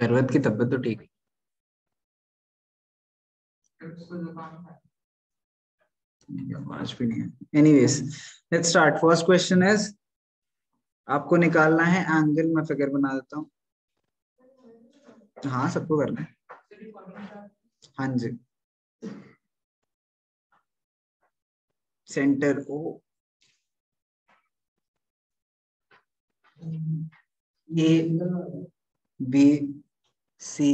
सरवत की तबीयत तो ठीक है, आज भी नहीं है। Anyways, let's start. First question is, आपको निकालना है एंगल। मैं फिगर बना देता हूँ। हाँ, सबको करना है। हाँ जी। सेंटर ओ, ए, बी, सी,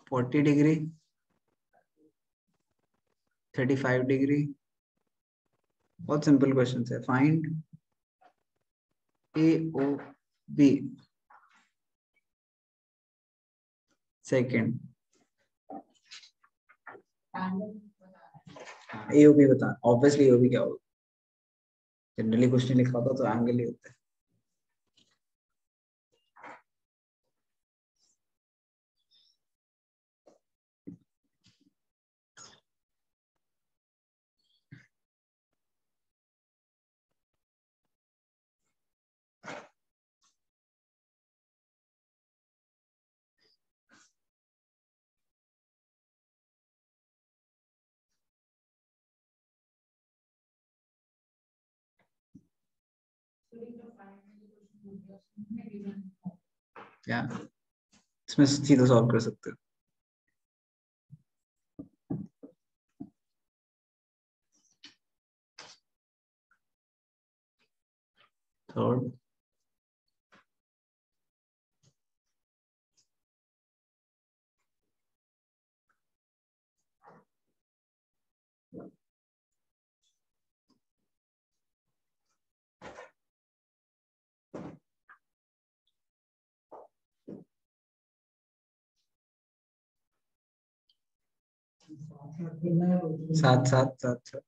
40 डिग्री, 35 डिग्री। बहुत सिंपल क्वेश्चन है। फाइंड ए ओ बी। सेकेंड, ए ओ बी बता। ऑब्वियसली ए ओ बी क्या होगा? जनरली कुछ नहीं लिखा होता तो एंगल ही होता है। क्या इसमें सीधा सॉल्व कर सकते हो? थर्ड, सात सात सात सात।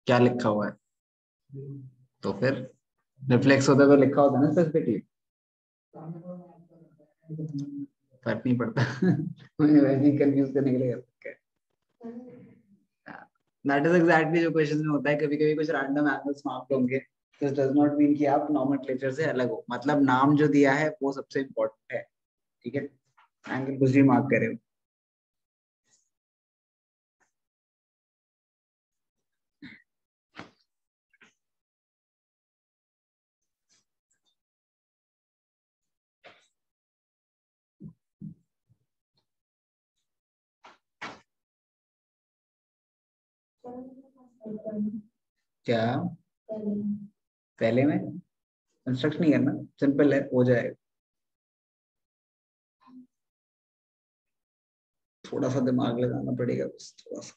क्या लिखा हुआ है? तो फिर रिफ्लेक्स होता तो लिखा होता ना स्पेसिफिकली। फर्क नहीं पड़ता। मुझे वैसे ही कंफ्यूज करने के लिए कर रखा है। दैट इज एग्जैक्टली जो क्वेश्चन में होता है। कभी कभी कुछ रैंडम एंगल्स मार्क होंगे। दिस डज नॉट मीन कि आप नॉमेनक्लेचर से अलग हो। मतलब नाम जो दिया है वो सबसे इम्पोर्टेंट है। ठीक है, एंगल कुछ भी मार्क करे हो। क्या पहले में कंस्ट्रक्ट नहीं करना, सिंपल है, हो जाएगा। थोड़ा सा दिमाग लगाना पड़ेगा बस, थोड़ा सा।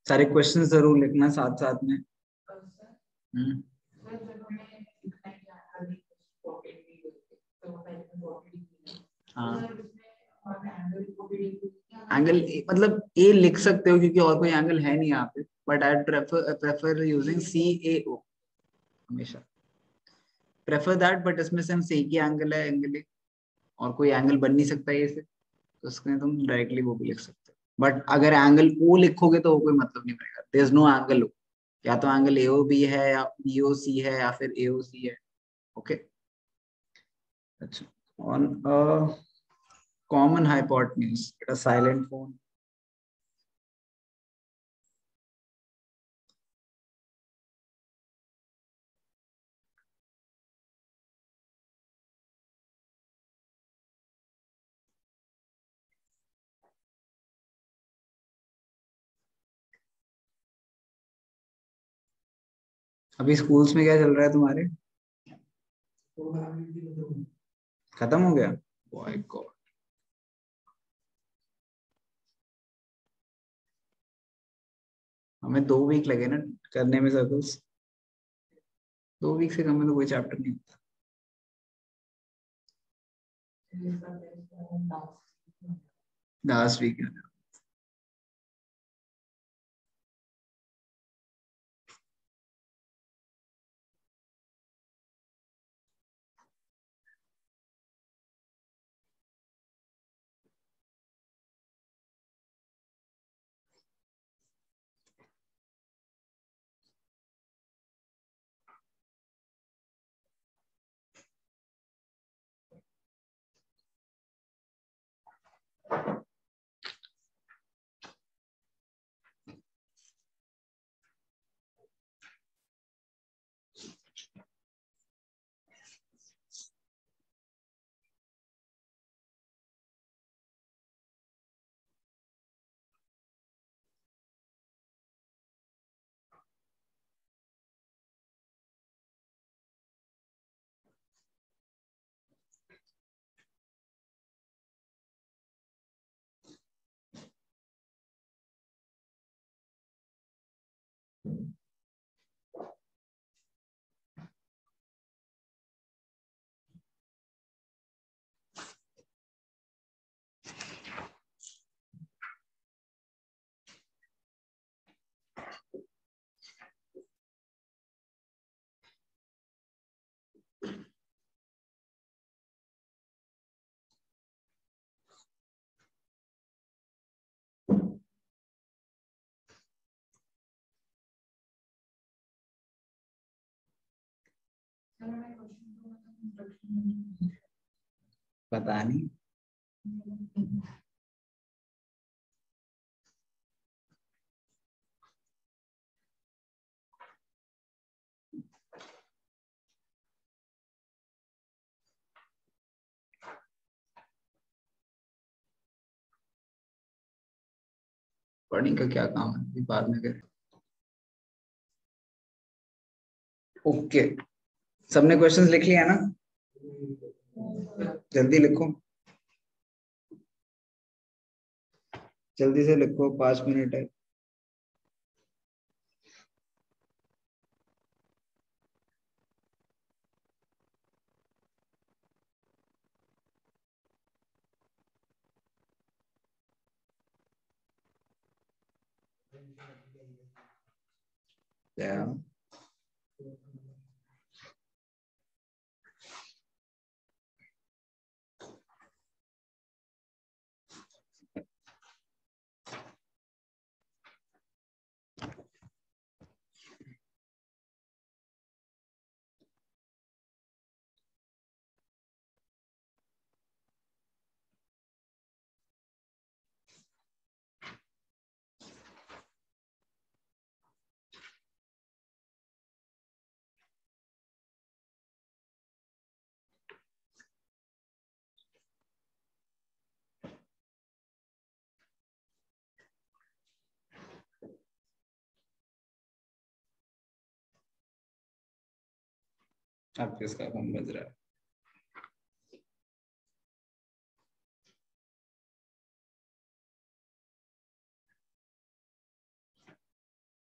सारे क्वेश्चन जरूर लिखना साथ साथ में। हम्म। हाँ, एंगल मतलब ए लिख सकते हो क्योंकि और कोई एंगल है नहीं यहाँ पे। But I prefer using C A O हमेशा। प्रेफर दैट, बट इसमें से हम सी की एंगल है, एंगल ए, और कोई एंगल बन नहीं सकता ये से। तो उसमें तुम डायरेक्टली वो भी लिख सकते हो। बट अगर एंगल ओ लिखोगे तो वो कोई मतलब नहीं पड़ेगा। There is no angle O. या तो एंगल एओ बी है, या बीओ सी है, या फिर एओ सी है। ओके। अच्छा, ऑन कॉमन हाइपोटेन्यूज, बेटा साइलेंट फोन। अभी स्कूल्स में क्या चल रहा है तुम्हारे? खत्म हो गया? My God. हमें 2 वीक लगे ना करने में सर्कल्स। 2 वीक से कम में तो कोई चैप्टर नहीं होता। Last week. पता नहीं। पढ़ने का क्या काम है, बाद में करें। ओके, सबने क्वेश्चंस लिख लिया ना? जल्दी लिखो, जल्दी से लिखो, 5 मिनट है। Yeah. अब किसका फोन बज रहा है?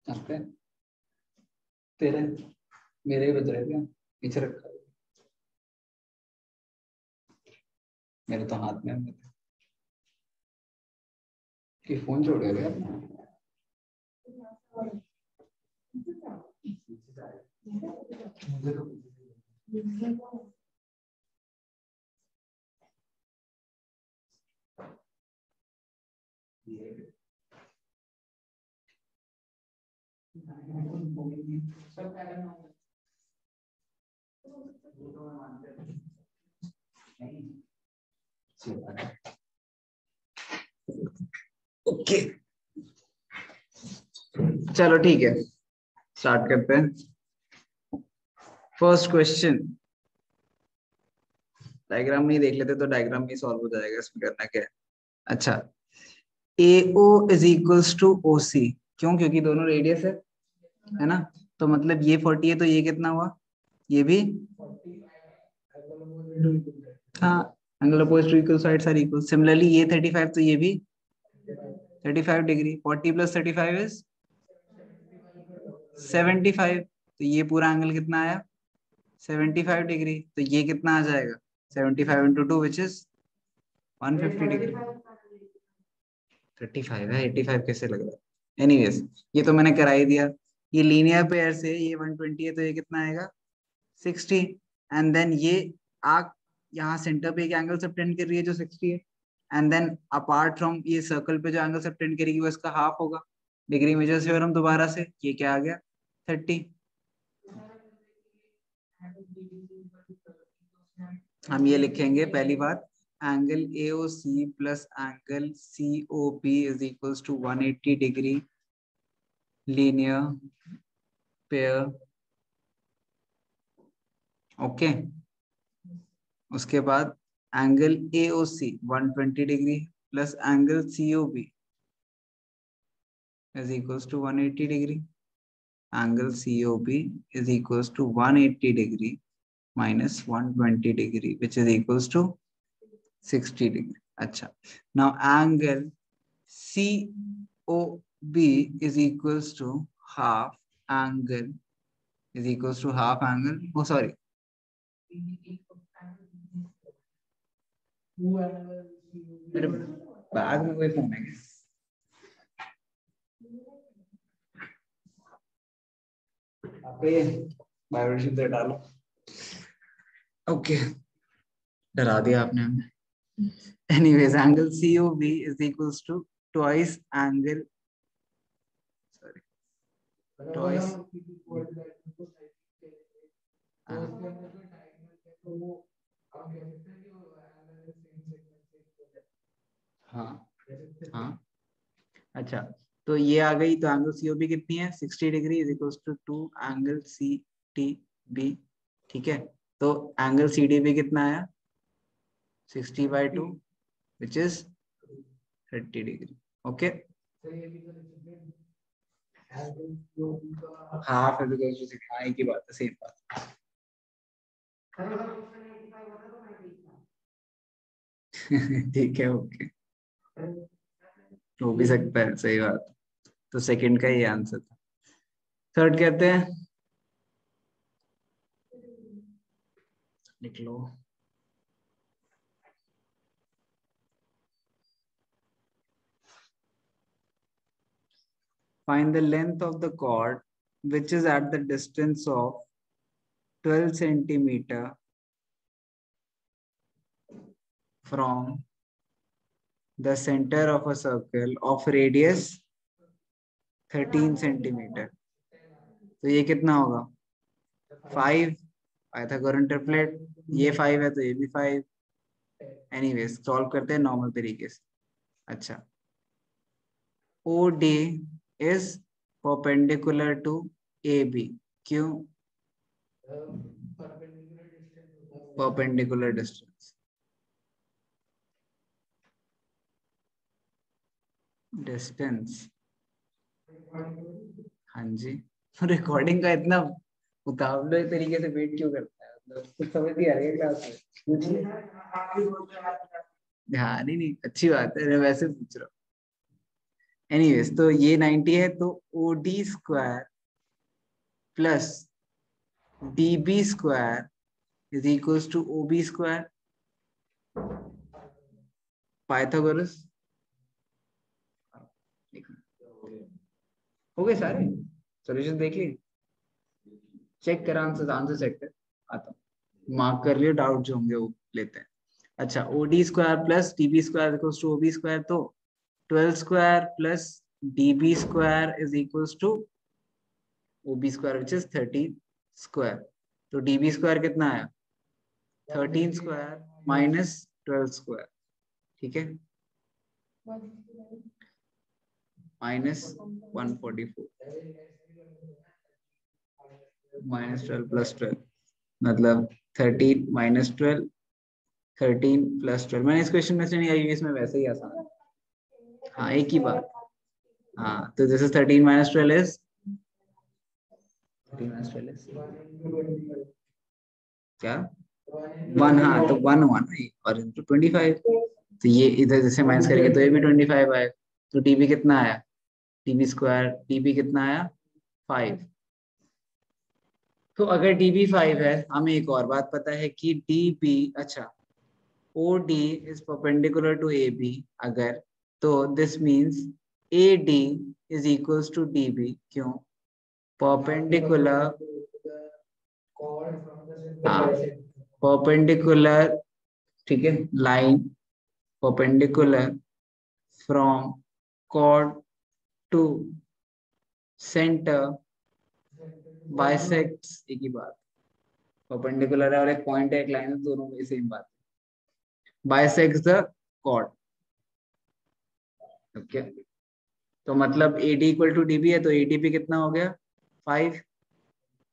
आपके? तेरे? मेरे ही बज रहे क्या? पीछे रखा है। मेरे तो हाथ में है। कि फोन छोड़ गया अपना? ओके, चलो ठीक है, स्टार्ट करते हैं। फर्स्ट क्वेश्चन, डायग्राम में ही देख लेते तो डायग्राम में ही सॉल्व हो जाएगा, इसमें करना क्या है। अच्छा, AO is equals to OC, क्यों? क्योंकि दोनों रेडियस है ना? तो मतलब ये 40 है तो ये कितना हुआ? ये भी, हाँ, angle opposite to equal sides are equal. Similarly ये 35 तो ये भी 35 डिग्री। 40 प्लस 35 इज 75, तो ये पूरा एंगल कितना आया? 75 डिग्री। तो ये कितना आ जाएगा? 75 इंटू 2 विच इज 150 डिग्री। 35 है, 85 कैसे लग रहा है? एनीवेज ये तो मैंने करा ही दिया। ये लीनियर पेयर से ये 120 है तो ये कितना आएगा 60। एंड देन ये आर्क यहाँ सेंटर पे एक एंगल सबटेंड कर रही है जो 60 है। एंड देन अपार्ट फ्रॉम ये सर्कल पे जो एंगल सबटेंड करेगी वो इसका हाफ होगा। डिग्री मेजर से और हम दोबारा से ये क्या आ गया 30। हम ये लिखेंगे पहली बात angle AOC plus angle COP is equals to 180 degree linear pair. Okay उसके बाद angle AOC 120 degree plus angle COP is equals to 180 degree. Angle COP is equals to 180 degree minus 120 degree, which is equals to 60 degree. अच्छा, now angle COB is equals to half angle is equals to half angle. Oh, sorry. मेरे bag में कोई phone है क्या? Vibration से डालो। Okay डरा दिया आपने हमें। Anyways angle COB is equals to twice angle twice हाँ हाँ अच्छा तो ये आ गई। तो एंगल COB कितनी है 60 degree is equals to 2 angle CTB। ठीक है तो एंगल CDB कितना आया 60/2 which is 30 degree. Okay half is equals to 6 की बात है सेम बात। ठीक है ओके हो भी सकता है सही बात। तो सेकंड का ये आंसर था। थर्ड कहते हैं लिख लो find the length of the chord which is at the distance of 12 centimeter from the center of a circle of radius 13 centimeter। तो ये कितना होगा 5 पाइथागोरन ट्रिपलेट। ये 5 है तो ये भी 5। एनीवेज सॉल्व करते हैं नॉर्मल तरीके से। अच्छा OD is perpendicular to AB। क्यों perpendicular distance हाँ जी रिकॉर्डिंग का इतना उतावले तरीके से वेट क्यों करता है मतलब कुछ समझ नहीं आ रही है क्लास में। ध्यान ही नहीं अच्छी बात है मैं वैसे पूछ रहा हूँ। एनीवेज तो ये 90 है तो OD square plus DB square is equals to OB square Pythagoras. हो गए सारे सॉल्यूशन देख लिए चेक करा आंसर आंसर चेक कर आता हूँ मार्क कर लियो डाउट जो होंगे वो लेते हैं। अच्छा OD square plus DB square equals to OB square तो 12 square plus DB square is equals to OB square which is 13 square. तो DB स्क्वायर कितना आया 13 स्क्वायर माइनस 12 स्क्वायर। ठीक है माइनस 144 माइनस 12 प्लस 12 मतलब 13 माइनस 12 13 प्लस 12। मैंने इस question में से नहीं आई इसमें वैसे ही आसान है। हाँ एक ही बात। हाँ तो this is 13 minus 12 is 13 minus 12 is क्या 1। हाँ तो 1 1 और इंटू 25 तो ये इधर जैसे माइनस करेंगे तो ये भी 25 आए। तो DB कितना आया DB स्क्वायर DB कितना आया 5। तो अगर DB 5 है हमें एक और बात पता है कि DB अच्छा OD is perpendicular to AB अगर तो this means AD is equals to DB। क्यों? परपेंडिकुलर, हाँ, परपेंडिकुलर, ठीक है, line perpendicular from chord to centre bisects, एक ही बात, परपेंडिकुलर है और एक पॉइंट है, एक लाइन है, दोनों में सेम बात, बाइसेक्ट्स द कॉर्ड। ओके, तो मतलब AD इक्वल टू DB है, तो ADB कितना हो गया? 5।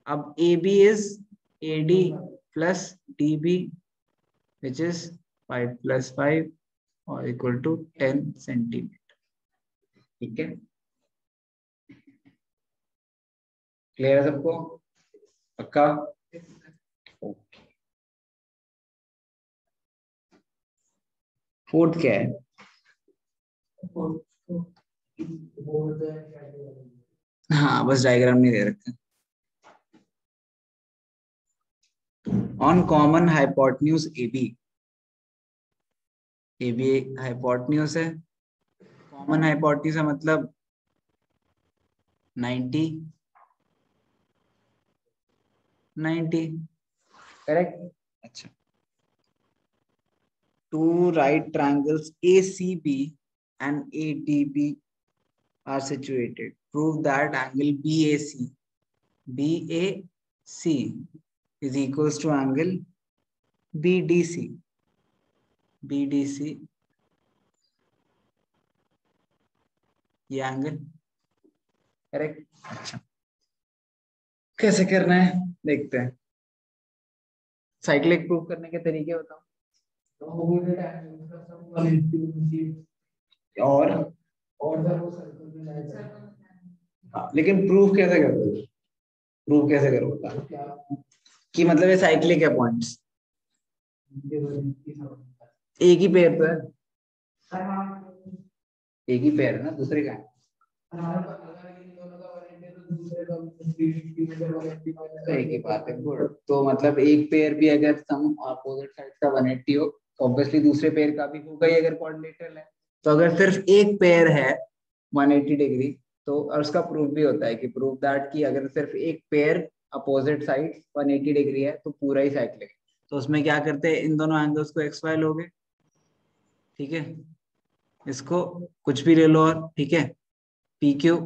अब AB is AD plus DB which is 5 plus 5 और इक्वल टू 10 सेंटीमीटर। ठीक है, क्लियर है सबको? पक्का? ओके, फोर्थ क्या है? हाँ, बस डायग्राम नहीं दे रखा। On common hypotenuse AB, AB hypotenuse है, कॉमन हाइपोटेन्यूज है मतलब 90, 90, करेक्ट। अच्छा, two right triangles ACB and ADB are situated. Prove that angle BAC is equals to angle BDC. BDC ये एंगल, करेक्ट। अच्छा, कैसे करना है देखते हैं। साइक्लिक प्रूफ करने के तरीके बताओ। और हाँ, लेकिन प्रूफ कैसे करोगे? प्रूफ कैसे करोगे कि मतलब ये साइक्लिक है पॉइंट्स? एक ही पेयर तो है, एक ही पेयर है ना, दूसरे का है। एक ही बात है, गुड। तो मतलब एक पेयर भी अगर सम अपोजिट साइड का 180 हो तो ऑब्वियसली दूसरे पेयर का भी होगा ही अगर कोऑर्डिनेटर है। तो अगर सिर्फ एक पेयर है 180 डिग्री, तो और उसका प्रूफ भी होता है कि प्रूफ दैट कि अगर सिर्फ एक पेयर अपोजिट साइड 180 डिग्री है तो पूरा ही साइक्लिक है। तो उसमें क्या करते हैं, इन दोनों एंगल्स को XY लोगे, ठीक है, इसको कुछ भी ले लो और, ठीक है, PQ।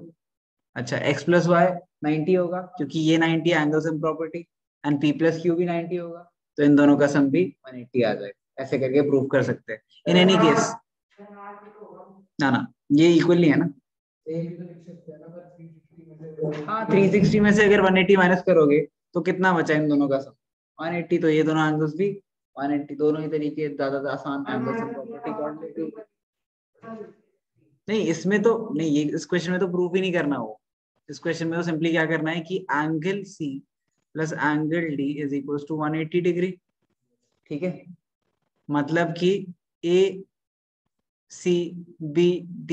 अच्छा, x प्लस वाई 90 होगा क्योंकि ये 90 angle sum property, and p plus Q भी 90 होगा, तो इन दोनों का सम भी 180 आ जाएगा। ऐसे करके प्रूव कर सकते हैं इन एनी केस। ना ना, ये इक्वल नहीं है ना। हाँ, 360 में से अगर 180 माइनस करोगे तो कितना बचा इन दोनों का सम? 180। तो ये दोनों एंगल्स भी 180, दोनों ही तरीके ज्यादा आसान एंगल सम प्रॉपर्टी कोऑर्डिनेट। नहीं, इसमें तो नहीं, ये इस क्वेश्चन में तो प्रूफ ही नहीं करना हो। इस क्वेश्चन में तो सिंपली क्या करना है कि angle C plus angle D is equal to 180 degree. ठीक है, मतलब कि ACBD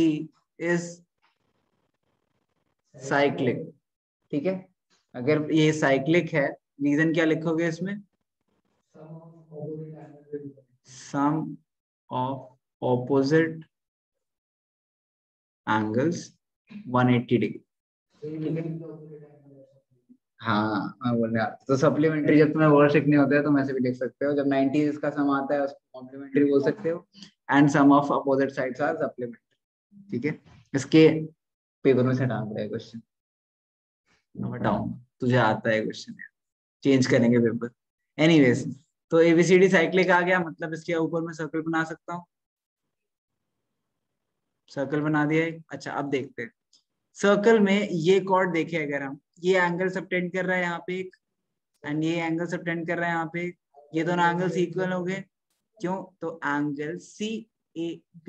इज साइक्लिक। ठीक है, अगर ये साइक्लिक है, रीजन क्या लिखोगे इसमें? सम ऑफ ऑपोजिट एंगल्स 180 डिग्री। हाँ, मैं बोल रहा तो सप्लीमेंट्री जब तुम्हें वर्ड लिखने होते हैं तो ऐसे भी लिख सकते हो, जब 90 इसका सम आता है उसको कॉम्प्लीमेंट्री बोल सकते हो, and sum of opposite sides are supplementary. ठीक है, इसके पेपर में से हटाना पड़ेगा क्वेश्चन, हटाऊं, तुझे आता है क्वेश्चन, चेंज करेंगे पेपर। एनीवेज, तो ABCD साइक्लिक आ गया, मतलब इसके ऊपर में सर्कल बना सकता हूँ। सर्कल बना दिया है। अच्छा, अब देखते हैं सर्कल में ये कॉर्ड देखे, अगर हम ये एंगल सबटेंड कर रहा है यहाँ पे एक, एंड ये एंगल सबटेंड कर रहा है यहाँ पे, ये दोनों एंगल्स इक्वल हो गए। क्यों? तो angle CAB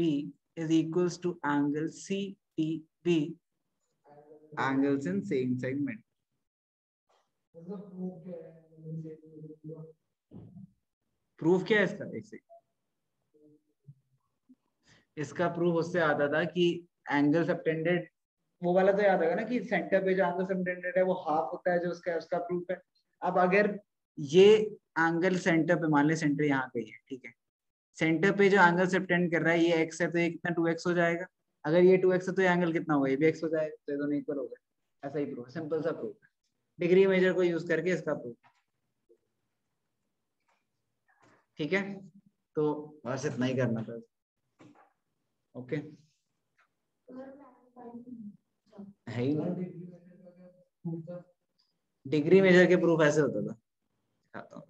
is equals to angle CDB, angles in same segment. Proof क्या है इसका? एक सेकंड, इसका प्रूफ उससे आता था कि एंगल सबटेंडेड, वो वाला तो याद होगा ना कि सेंटर पे जो एंगल सबटेंडेड है वो हाफ होता है, जो उसका उसका प्रूफ है। अब अगर ये एंगल सेंटर पे, मान ले सेंटर यहाँ पे है, ठीक है, सेंटर पे जो एंगल सबटेंड कर रहा है ये x है तो ये कितना 2x हो जाएगा, अगर ये 2x है तो ये एंगल कितना होगा, ये भी x हो जाएगा, तो ये दोनों इक्वल हो गए। ऐसा ही प्रूफ, सिंपल सा प्रूफ है, डिग्री मेजर को यूज करके इसका प्रूफ। ठीक है, तो बस इतना ही करना था। ओके, है ही नहीं, डिग्री मेजर के प्रूफ ऐसे होता था, दिखाता हूँ।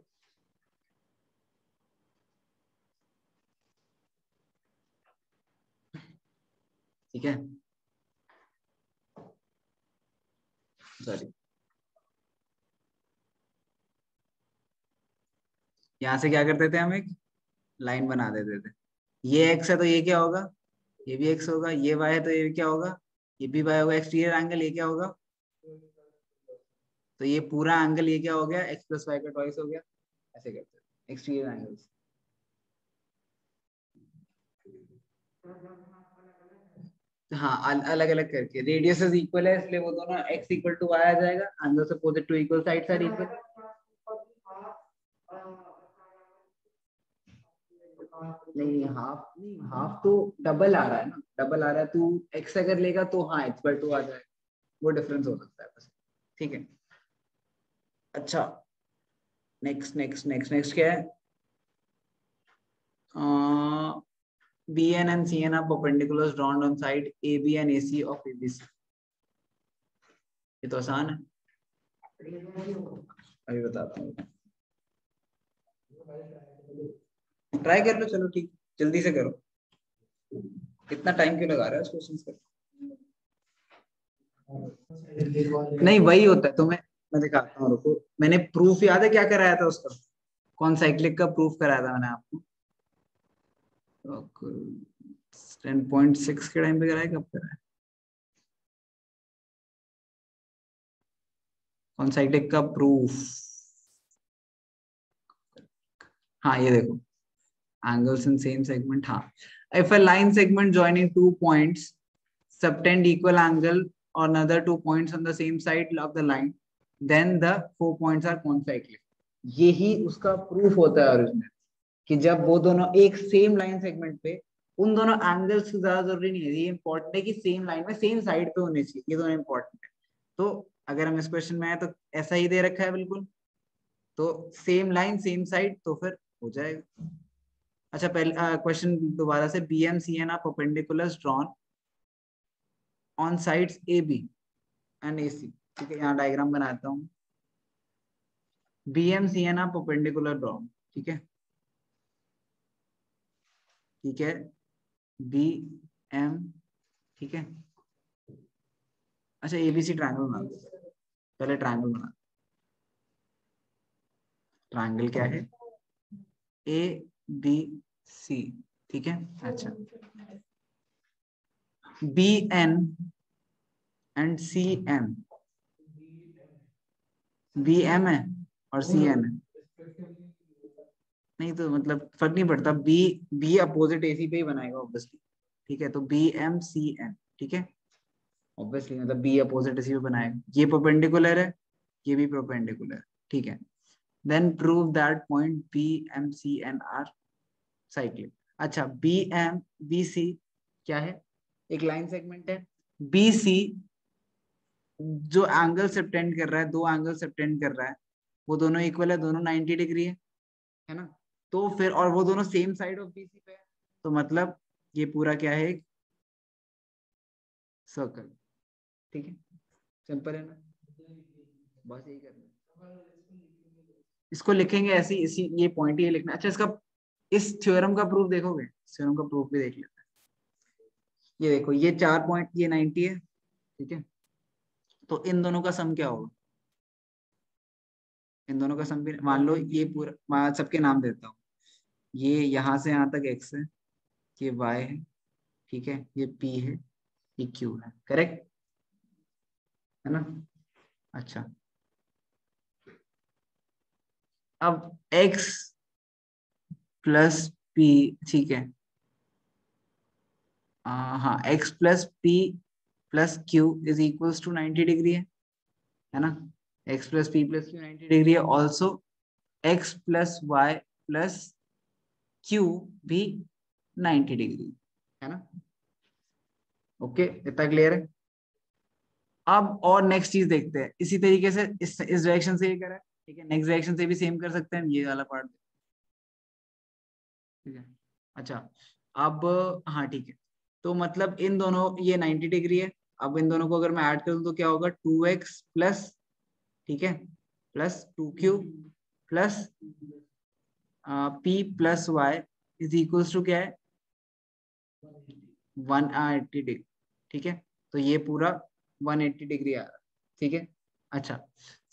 ठीक है, सॉरी, यहाँ से क्या करते थे हम, एक लाइन बना देते थे, ये x है तो ये क्या होगा, ये भी x होगा, ये y है तो ये क्या होगा, ये भी y होगा, एक्सटीरियर एंगल ये क्या होगा, तो ये पूरा एंगल ये क्या हो गया, x प्लस वाई का ट्वाइस हो गया। ऐसे करते हैं एक्सटीरियर एंगल्स। हाँ, अलग अलग करके, रेडियस इक्वल है इसलिए वो दोनों x इक्वल टू y आ जाएगा, angles opposite to equal sides are equal. नहीं, हाफ नहीं, हाफ तो डबल आ रहा है ना, डबल आ रहा है, तू x अगर लेगा तो हाँ x/2 आ जाएगा, वो डिफरेंस हो सकता है बस। ठीक है, अच्छा, नेक्स्ट नेक्स्ट नेक्स्ट नेक्स्ट क्या है, BN and CN are perpendiculars drawn on side AB and AC of ABC। ये तो आसान है, अभी बताता हूँ, ट्राई कर लो, चलो ठीक, जल्दी से करो, इतना टाइम क्यों लगा रहा है इस क्वेश्चन पर। नहीं वही होता है, तो मैं दिखाता हूँ, रुको, मैंने प्रूफ याद है क्या कराया था उसका, कौन साइक्लिक का प्रूफ कराया था मैंने आपको, 10.6 के टाइम पे कराया, कब कराया, कौन साइक्लिक का प्रूफ, हाँ ये देखो, angles in same segment, हाँ, if a line segment joining two points subtend equal angle on another 2 points on the same side of the line, then the 4 points are concyclic। यही उसका proof होता है original, कि जब वो दोनों एक सेम लाइन सेगमेंट पे, उन दोनों एंगल्स की ज्यादा जरूरी नहीं है, ये इंपॉर्टेंट है कि सेम लाइन में सेम साइड पे होने चाहिए, ये दोनों इंपॉर्टेंट है। तो अगर हम इस क्वेश्चन में आए तो ऐसा ही दे रखा है बिल्कुल, तो सेम लाइन सेम साइड, तो फिर हो जाएगा। अच्छा, पहले क्वेश्चन दोबारा से, BM/CN are perpendiculars drawn on sides AB and AC। ठीक है, यहाँ डायग्राम बनाता हूँ, BM/CN आर परपेंडिकुलर ड्रॉन, ठीक है, ठीक है, BM, ठीक है, अच्छा ABC ट्रायंगल बना दो, पहले ट्रायंगल बना, ट्रायंगल क्या है, ABC, ठीक है, अच्छा, BN एंड CN, BM है और CN है, नहीं तो मतलब फर्क नहीं पड़ता, बी अपोजिट AC पे ही बनाएगा ऑब्वियसली। ठीक है, तो BM/CN, ठीक है, ऑब्वियसली मतलब बी अपोजिट AC पे बनाएगा, ये परपेंडिकुलर है, ये भी परपेंडिकुलर, ठीक है, then prove that point BM/CN are cyclic. अच्छा, BM/BC क्या है, एक लाइन सेगमेंट है, BC जो एंगल सबटेंड कर रहा है, दो एंगल सबटेंड कर रहा है, वो दोनों इक्वल है, दोनों 90 डिग्री है ना, तो फिर और वो दोनों सेम साइड ऑफ BC पे है, तो मतलब ये पूरा क्या है, सर्कल। ठीक है, सिंपल है ना, बस यही करना है, इसको लिखेंगे ऐसे, इसी ये पॉइंट ये लिखना। अच्छा, इसका इस थ्योरम का प्रूफ देखोगे, थ्योरम का प्रूफ भी देख लेते हैं। ये देखो, ये 4 पॉइंट, ये 90 है, ठीक है, तो इन दोनों का सम क्या होगा, इन दोनों का सम भी, मान लो ये पूरा, मैं सबके नाम देता हूँ, ये यहाँ से यहाँ तक x है, ये y है, ठीक है, ये p है, ये q है, करेक्ट है ना। अच्छा, अब x प्लस p, ठीक है, हाँ, x plus p plus q is equals to 90 degree है ना, x plus p plus q 90 degree है, also x plus y plus Q भी 90 डिग्री है ना। ओके, इतना क्लियर है। अब और नेक्स्ट चीज देखते हैं, इसी तरीके से इस डायरेक्शन से ये करा है, ठीक है, नेक्स्ट डायरेक्शन से भी सेम कर सकते हैं, ये वाला पार्ट, ठीक है। अच्छा, अब हाँ ठीक है, तो मतलब इन दोनों ये 90 डिग्री है। अब इन दोनों को अगर मैं ऐड कर दूं तो क्या होगा, 2x प्लस, ठीक है, plus 2q plus p plus y is equals to क्या है, 180 डिग्री, ठीक है। तो ये पूरा 180 डिग्री आ रहा है, ठीक है। अच्छा,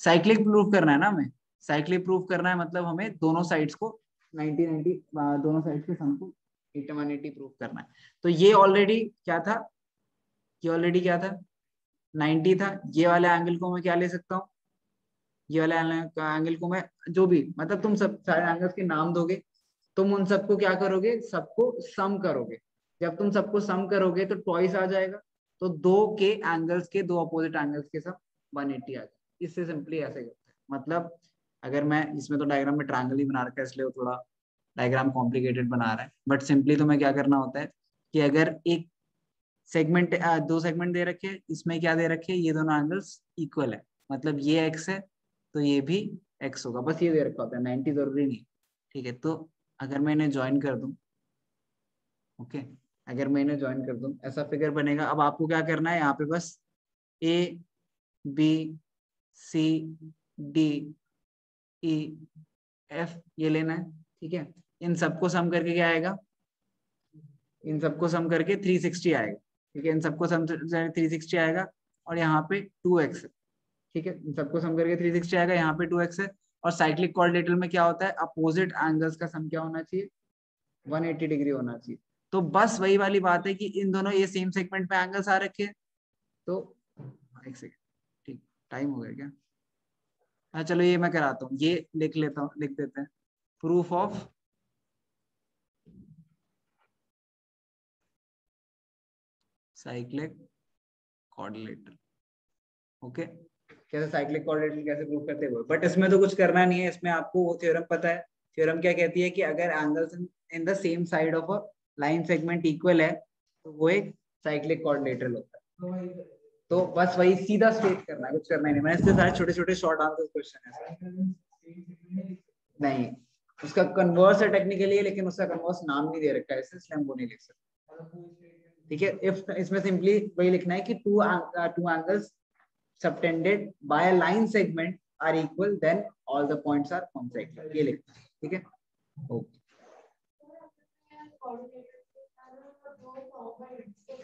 साइक्लिक प्रूफ करना है ना हमें, साइक्लिक प्रूफ करना है, मतलब हमें दोनों साइड्स को 90 90 दोनों साइड्स के सम को 80 180 प्रूफ करना है। तो ये ऑलरेडी क्या था, ये ऑलरेडी क्या था, 90 था। ये वाले एंगल को मैं क्या ले सकता हूँ, ये वाले एंगल को मैं, जो भी मतलब तुम सब सारे एंगल्स के नाम दोगे, तुम उन सबको क्या करोगे, सबको सम करोगे। जब तुम सबको सम करोगे तो ट्वाइस आ जाएगा, तो दो के एंगल्स के, दो अपोजिट एंगल्स के सम 180 आ जाएगा। इससे सिंपली ऐसे करते हैं, मतलब अगर मैं इसमें तो डायग्राम में ट्रायंगल ही बना रखा है, इसलिए वो थोड़ा डायग्राम कॉम्प्लिकेटेड बना रहा है, बट सिंपली तुम्हें क्या करना होता है कि अगर एक सेगमेंट, दो सेगमेंट दे रखे हैं, इसमें क्या दे रखे हैं, ये दोनों एंगल्स इक्वल है, मतलब ये x है तो ये भी x होगा, बस ये दे रखा होता है, 90 जरूरी नहीं, ठीक है। तो अगर मैं इन्हें ज्वाइन कर दूं, ओके, अगर मैं इन्हें ज्वाइन कर दूं ऐसा फिगर बनेगा। अब आपको क्या करना है, यहाँ पे बस a b c d e f ये लेना है, ठीक है। इन सबको सम करके क्या आएगा, इन सबको सम करके 360 आएगा, ठीक है, इन सबको सम 360 आएगा, और यहाँ पे 2x है, ठीक है, इन सबको सम करके 360 आएगा, यहाँ पे 2x है। और साइक्लिक क्वाड्रिलेटरल में क्या होता है, अपोजिट एंगल्स का सम क्या होना चाहिए, 180 डिग्री होना चाहिए। तो बस वही वाली बात है कि इन दोनों ये सेम सेगमेंट पे एंगल्स आ रखे हैं, तो एक सेकंड, ठीक, टाइम हो गया क्या, हाँ चलो ये मैं कराता हूँ, ये लिख लेता हूँ, लिख देते हैं, proof of cyclic quadrilateral, okay. कैसे साइक्लिक कोऑर्डिनेशन कैसे प्रूव करते हुए, बट इसमें तो कुछ करना नहीं है, इसमें आपको वो थ्योरम पता है। थ्योरम क्या कहती है कि अगर angles in the same side of a line segment equal है तो वो एक साइक्लिक कोऑर्डिनेटरल होता है। तो बस वही सीधा स्टेट करना है, कुछ करना ही नहीं। मैंने इसके सारे छोटे छोटे शॉर्ट आंसर क्वेश्चन है, नहीं उसका कन्वर्स है टेक्निकली, लेकिन उसका कन्वर्स नाम नहीं दे रखा है, इसलिए हम वो नहीं लिख सकते, ठीक है। इफ इसमें सिंपली वही लिखना है कि two angles subtended by a line segment are equal, then all the points are concyclic, ये लिखना है, ठीक है। ओके